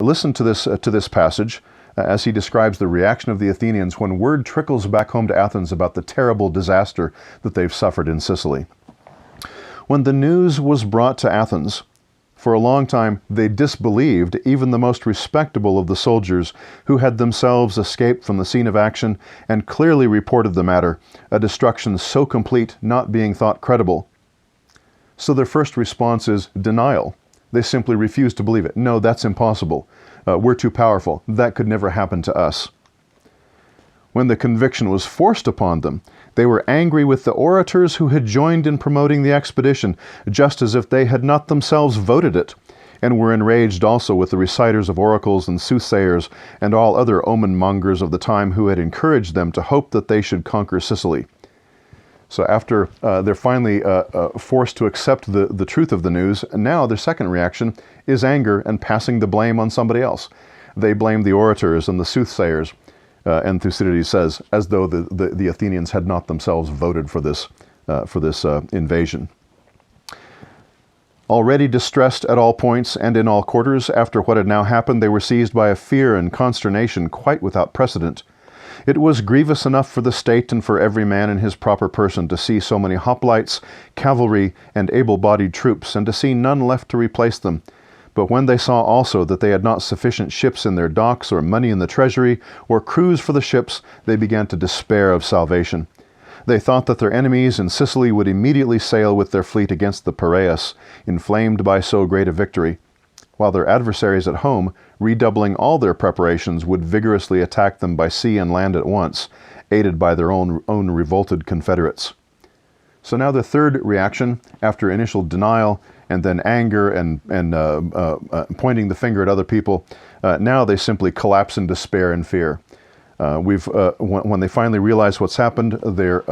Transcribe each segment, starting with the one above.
listen to this passage as he describes the reaction of the Athenians when word trickles back home to Athens about the terrible disaster that they've suffered in Sicily. When the news was brought to Athens, for a long time they disbelieved even the most respectable of the soldiers who had themselves escaped from the scene of action and clearly reported the matter, a destruction so complete not being thought credible. So their first response is denial. They simply refuse to believe it. No, that's impossible. We're too powerful. That could never happen to us. When the conviction was forced upon them, they were angry with the orators who had joined in promoting the expedition, just as if they had not themselves voted it, and were enraged also with the reciters of oracles and soothsayers and all other omen-mongers of the time who had encouraged them to hope that they should conquer Sicily. So after they're finally forced to accept the truth of the news, now their second reaction is anger and passing the blame on somebody else. They blame the orators and the soothsayers, and Thucydides says, as though the Athenians had not themselves voted for this invasion. Already distressed at all points and in all quarters, after what had now happened, they were seized by a fear and consternation quite without precedent. It was grievous enough for the state and for every man in his proper person to see so many hoplites, cavalry, and able-bodied troops, and to see none left to replace them. But when they saw also that they had not sufficient ships in their docks, or money in the treasury, or crews for the ships, they began to despair of salvation. They thought that their enemies in Sicily would immediately sail with their fleet against the Piraeus, inflamed by so great a victory, while their adversaries at home, redoubling all their preparations, would vigorously attack them by sea and land at once, aided by their own revolted confederates. So now the third reaction, after initial denial, and then anger and pointing the finger at other people, now they simply collapse in despair and fear. When they finally realize what's happened, they're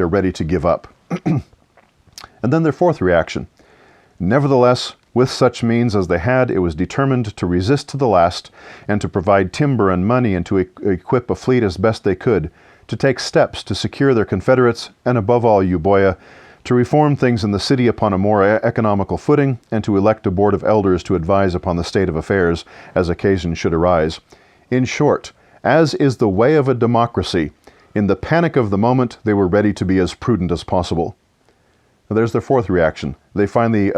ready to give up. And then their fourth reaction. Nevertheless, with such means as they had, it was determined to resist to the last, and to provide timber and money, and to equip a fleet as best they could, to take steps to secure their confederates, and above all Euboea, to reform things in the city upon a more economical footing, and to elect a board of elders to advise upon the state of affairs as occasion should arise. In short, as is the way of a democracy, in the panic of the moment they were ready to be as prudent as possible. Now, there's their fourth reaction. They finally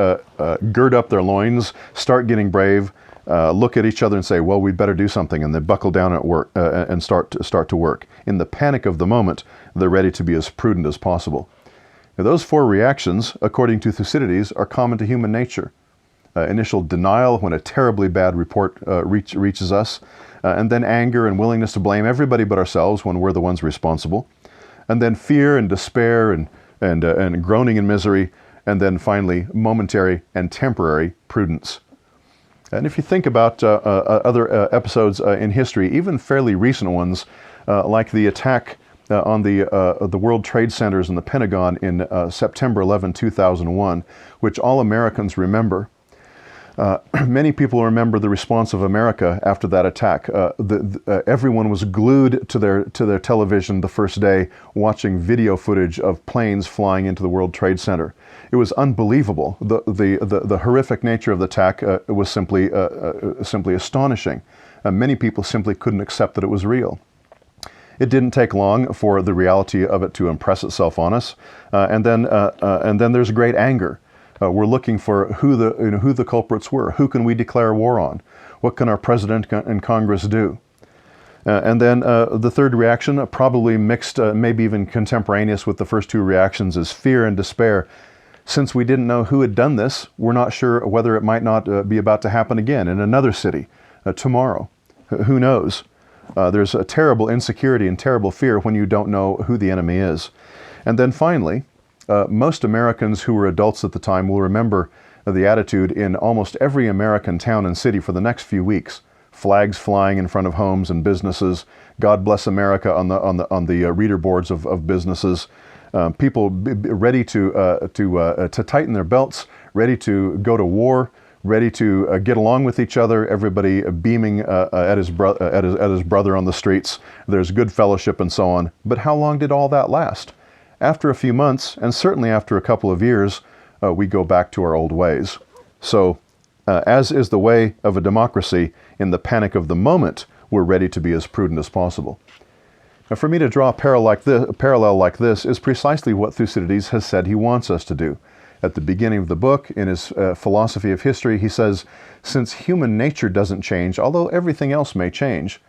gird up their loins, start getting brave, look at each other and say, well, we'd better do something, and they buckle down at work and start to work. In the panic of the moment, they're ready to be as prudent as possible. Now, those four reactions, according to Thucydides, are common to human nature. Initial denial when a terribly bad report reaches us, and then anger and willingness to blame everybody but ourselves when we're the ones responsible, and then fear and despair and groaning in misery, and then finally momentary and temporary prudence. And if you think about other episodes in history, even fairly recent ones, like the attack on the World Trade Centers and the Pentagon in September 11, 2001, which all Americans remember. Many people remember the response of America after that attack. Everyone was glued to their television the first day, watching video footage of planes flying into the World Trade Center. It was unbelievable. The horrific nature of the attack was simply astonishing. Many people simply couldn't accept that it was real. It didn't take long for the reality of it to impress itself on us, and then there's great anger. We're looking for who the culprits were. Who can we declare war on? What can our president and Congress do? And then the third reaction, probably mixed, maybe even contemporaneous with the first two reactions, is fear and despair. Since we didn't know who had done this, we're not sure whether it might not be about to happen again in another city tomorrow. Who knows? There's a terrible insecurity and terrible fear when you don't know who the enemy is. And then finally, most Americans who were adults at the time will remember the attitude in almost every American town and city for the next few weeks. Flags flying in front of homes and businesses. God bless America on the reader boards of businesses. People ready to tighten their belts, ready to go to war, ready to get along with each other. Everybody beaming at his brother on the streets. There's good fellowship and so on. But how long did all that last? After a few months, and certainly after a couple of years, we go back to our old ways. So as is the way of a democracy. In the panic of the moment, we're ready to be as prudent as possible. Now, for me to draw a parallel like this is precisely what Thucydides has said he wants us to do. At the beginning of the book, in his philosophy of history, he says, since human nature doesn't change, although everything else may change,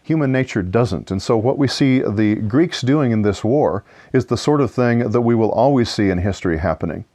human nature doesn't. And so what we see the Greeks doing in this war is the sort of thing that we will always see in history happening.